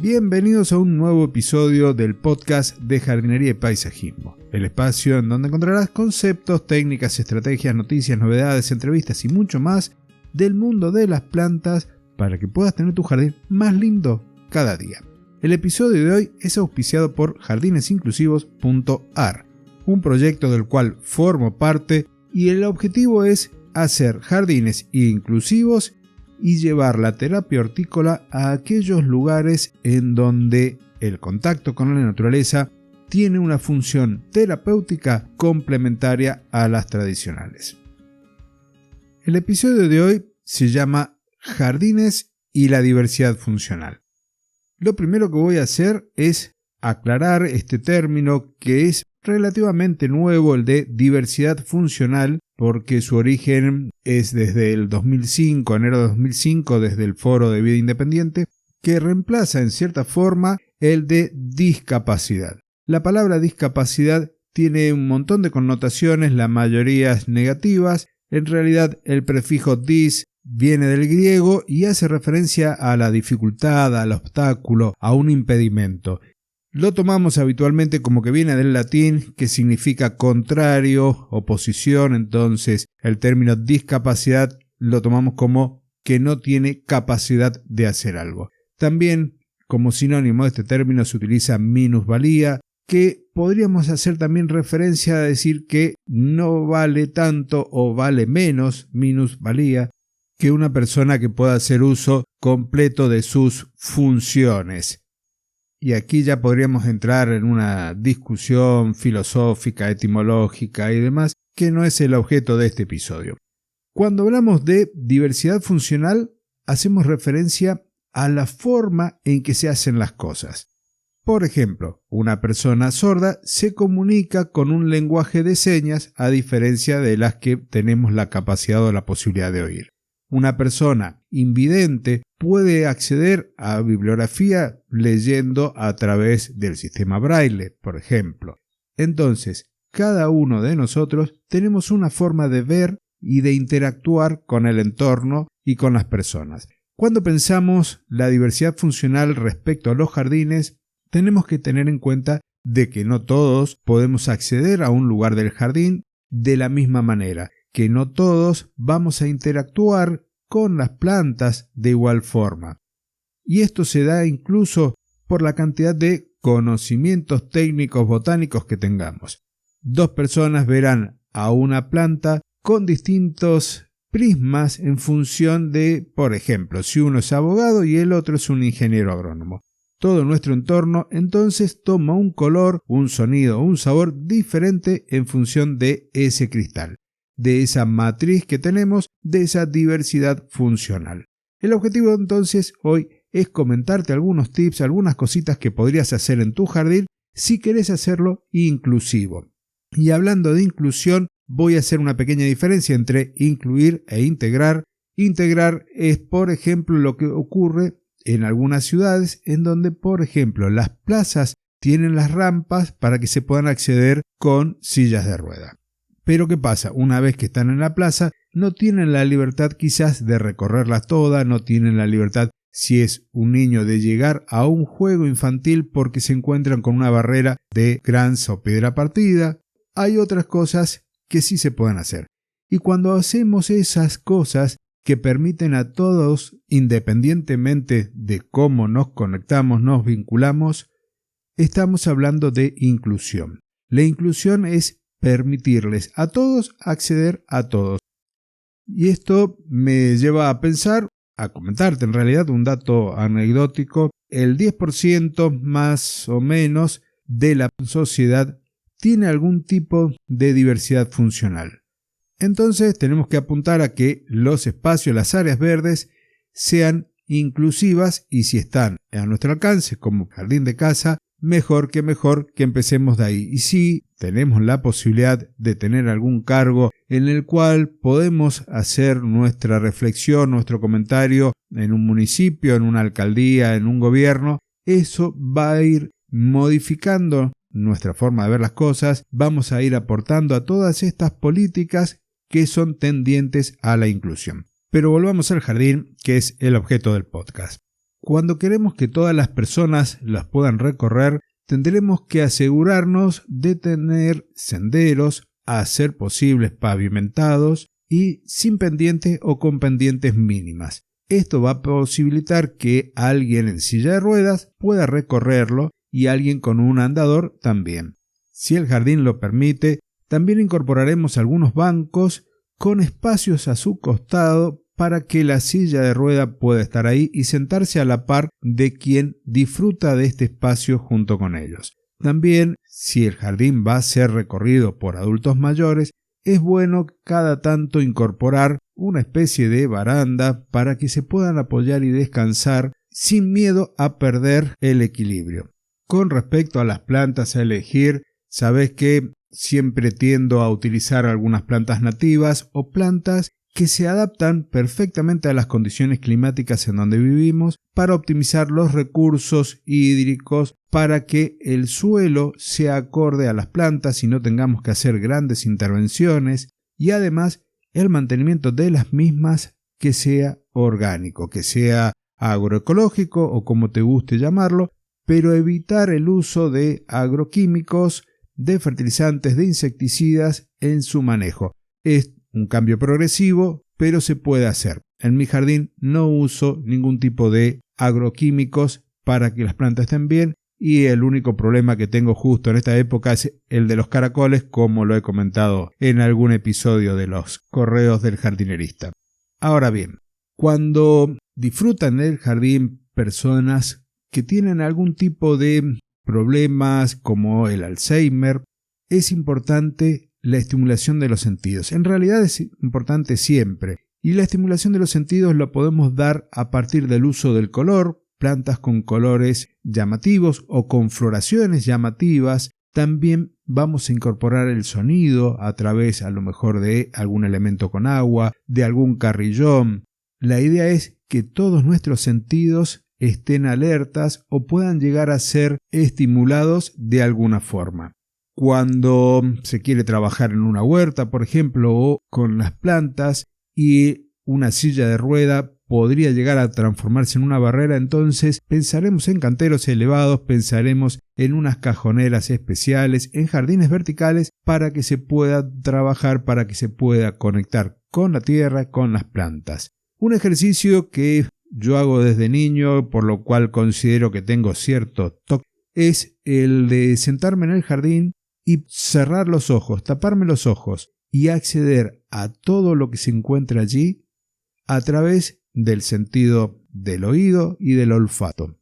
Bienvenidos a un nuevo episodio del podcast de Jardinería y Paisajismo, el espacio en donde encontrarás conceptos, técnicas, estrategias, noticias, novedades, entrevistas y mucho más del mundo de las plantas para que puedas tener tu jardín más lindo cada día. El episodio de hoy es auspiciado por jardinesinclusivos.ar, un proyecto del cual formo parte y el objetivo es hacer jardines inclusivos y llevar la terapia hortícola a aquellos lugares en donde el contacto con la naturaleza tiene una función terapéutica complementaria a las tradicionales. El episodio de hoy se llama Jardines y la diversidad funcional. Lo primero que voy a hacer es aclarar este término que es relativamente nuevo, el de diversidad funcional, porque su origen es desde el 2005, enero de 2005, desde el Foro de Vida Independiente, que reemplaza en cierta forma el de discapacidad. La palabra discapacidad tiene un montón de connotaciones, la mayoría negativas. En realidad el prefijo dis viene del griego y hace referencia a la dificultad, al obstáculo, a un impedimento. Lo tomamos habitualmente como que viene del latín, que significa contrario, oposición, entonces el término discapacidad lo tomamos como que no tiene capacidad de hacer algo. También, como sinónimo de este término, se utiliza minusvalía, que podríamos hacer también referencia a decir que no vale tanto o vale menos, minusvalía, que una persona que pueda hacer uso completo de sus funciones. Y aquí ya podríamos entrar en una discusión filosófica, etimológica y demás, que no es el objeto de este episodio. Cuando hablamos de diversidad funcional, hacemos referencia a la forma en que se hacen las cosas. Por ejemplo, una persona sorda se comunica con un lenguaje de señas a diferencia de las que tenemos la capacidad o la posibilidad de oír. Una persona invidente puede acceder a bibliografía leyendo a través del sistema Braille, por ejemplo. Entonces, cada uno de nosotros tenemos una forma de ver y de interactuar con el entorno y con las personas. Cuando pensamos la diversidad funcional respecto a los jardines, tenemos que tener en cuenta de que no todos podemos acceder a un lugar del jardín de la misma manera, que no todos vamos a interactuar con las plantas de igual forma. Y esto se da incluso por la cantidad de conocimientos técnicos botánicos que tengamos. Dos personas verán a una planta con distintos prismas en función de, por ejemplo, si uno es abogado y el otro es un ingeniero agrónomo. Todo nuestro entorno entonces toma un color, un sonido, un sabor diferente en función de ese cristal, de esa matriz que tenemos, de esa diversidad funcional. El objetivo entonces hoy es comentarte algunos tips, algunas cositas que podrías hacer en tu jardín si querés hacerlo inclusivo. Y hablando de inclusión, voy a hacer una pequeña diferencia entre incluir e integrar. Integrar es, por ejemplo, lo que ocurre en algunas ciudades en donde, por ejemplo, las plazas tienen las rampas para que se puedan acceder con sillas de rueda. Pero ¿qué pasa? Una vez que están en la plaza, no tienen la libertad quizás de recorrerla toda, no tienen la libertad, si es un niño, de llegar a un juego infantil porque se encuentran con una barrera de granza o piedra partida. Hay otras cosas que sí se pueden hacer. Y cuando hacemos esas cosas que permiten a todos, independientemente de cómo nos conectamos, nos vinculamos, estamos hablando de inclusión. La inclusión es permitirles a todos acceder a todos. Y esto me lleva a pensar, a comentarte en realidad un dato anecdótico. El 10% más o menos de la sociedad tiene algún tipo de diversidad funcional. Entonces tenemos que apuntar a que los espacios, las áreas verdes, sean inclusivas y si están a nuestro alcance como jardín de casa, mejor que empecemos de ahí. Y si tenemos la posibilidad de tener algún cargo en el cual podemos hacer nuestra reflexión, nuestro comentario en un municipio, en una alcaldía, en un gobierno, eso va a ir modificando nuestra forma de ver las cosas, vamos a ir aportando a todas estas políticas que son tendientes a la inclusión. Pero volvamos al jardín, que es el objeto del podcast. Cuando queremos que todas las personas las puedan recorrer, tendremos que asegurarnos de tener senderos, a ser posibles pavimentados y sin pendientes o con pendientes mínimas. Esto va a posibilitar que alguien en silla de ruedas pueda recorrerlo y alguien con un andador también. Si el jardín lo permite, también incorporaremos algunos bancos con espacios a su costado para que la silla de rueda pueda estar ahí y sentarse a la par de quien disfruta de este espacio junto con ellos. También, si el jardín va a ser recorrido por adultos mayores, es bueno cada tanto incorporar una especie de baranda para que se puedan apoyar y descansar sin miedo a perder el equilibrio. Con respecto a las plantas a elegir, sabes que siempre tiendo a utilizar algunas plantas nativas o plantas que se adaptan perfectamente a las condiciones climáticas en donde vivimos para optimizar los recursos hídricos, para que el suelo sea acorde a las plantas y no tengamos que hacer grandes intervenciones, y además el mantenimiento de las mismas que sea orgánico, que sea agroecológico o como te guste llamarlo, pero evitar el uso de agroquímicos, de fertilizantes, de insecticidas en su manejo. Es un cambio progresivo, pero se puede hacer. En mi jardín no uso ningún tipo de agroquímicos para que las plantas estén bien y el único problema que tengo justo en esta época es el de los caracoles, como lo he comentado en algún episodio de los correos del jardinerista. Ahora bien, cuando disfrutan del jardín personas que tienen algún tipo de problemas como el Alzheimer, es importante la estimulación de los sentidos. En realidad es importante siempre, y la estimulación de los sentidos la podemos dar a partir del uso del color, plantas con colores llamativos o con floraciones llamativas. También vamos a incorporar el sonido a través a lo mejor de algún elemento con agua, de algún carrillón. La idea es que todos nuestros sentidos estén alertas o puedan llegar a ser estimulados de alguna forma. Cuando se quiere trabajar en una huerta, por ejemplo, o con las plantas y una silla de rueda podría llegar a transformarse en una barrera, entonces pensaremos en canteros elevados, pensaremos en unas cajoneras especiales, en jardines verticales para que se pueda trabajar, para que se pueda conectar con la tierra, con las plantas. Un ejercicio que yo hago desde niño, por lo cual considero que tengo cierto toque, es el de sentarme en el jardín y cerrar los ojos, taparme los ojos y acceder a todo lo que se encuentra allí a través del sentido del oído y del olfato.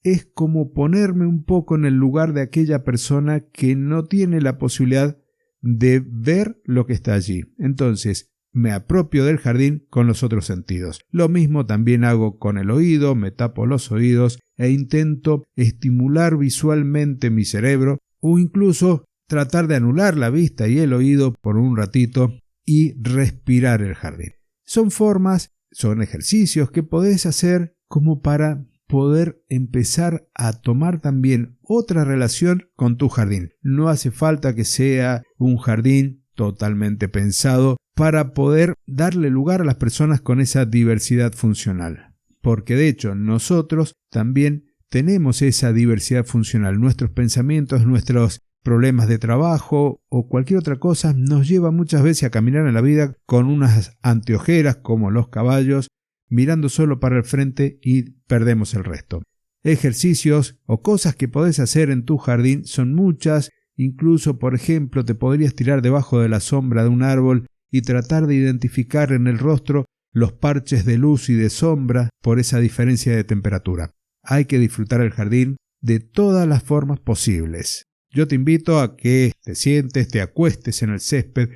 Es como ponerme un poco en el lugar de aquella persona que no tiene la posibilidad de ver lo que está allí. Entonces, me apropio del jardín con los otros sentidos. Lo mismo también hago con el oído, me tapo los oídos e intento estimular visualmente mi cerebro o incluso tratar de anular la vista y el oído por un ratito y respirar el jardín. Son formas, son ejercicios que podés hacer como para poder empezar a tomar también otra relación con tu jardín. No hace falta que sea un jardín totalmente pensado para poder darle lugar a las personas con esa diversidad funcional. Porque de hecho nosotros también tenemos esa diversidad funcional. Nuestros pensamientos, nuestros problemas de trabajo o cualquier otra cosa nos lleva muchas veces a caminar en la vida con unas anteojeras como los caballos, mirando solo para el frente y perdemos el resto. Ejercicios o cosas que podés hacer en tu jardín son muchas. Incluso, por ejemplo, te podrías tirar debajo de la sombra de un árbol y tratar de identificar en el rostro los parches de luz y de sombra por esa diferencia de temperatura. Hay que disfrutar el jardín de todas las formas posibles. Yo te invito a que te sientes, te acuestes en el césped,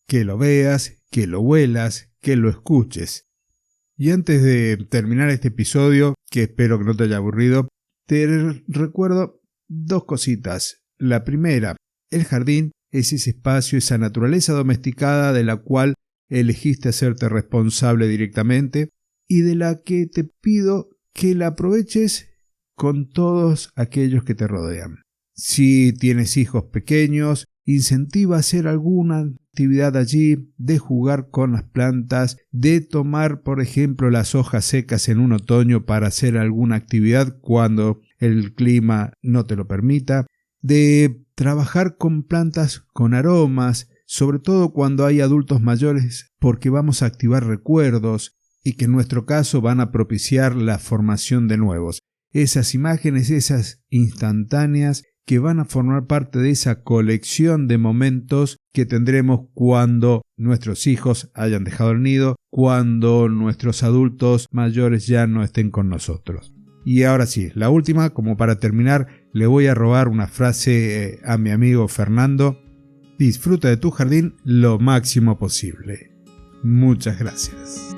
que lo veas, que lo huelas, que lo escuches. Y antes de terminar este episodio, que espero que no te haya aburrido, te recuerdo dos cositas. La primera, el jardín es ese espacio, esa naturaleza domesticada de la cual elegiste hacerte responsable directamente y de la que te pido que la aproveches con todos aquellos que te rodean. Si tienes hijos pequeños, incentiva a hacer alguna actividad allí, de jugar con las plantas, de tomar, por ejemplo, las hojas secas en un otoño para hacer alguna actividad cuando el clima no te lo permita, de trabajar con plantas con aromas, sobre todo cuando hay adultos mayores, porque vamos a activar recuerdos y que en nuestro caso van a propiciar la formación de nuevos. Esas imágenes, esas instantáneas que van a formar parte de esa colección de momentos que tendremos cuando nuestros hijos hayan dejado el nido, cuando nuestros adultos mayores ya no estén con nosotros. Y ahora sí, la última, como para terminar, le voy a robar una frase a mi amigo Fernando. Disfruta de tu jardín lo máximo posible. Muchas gracias.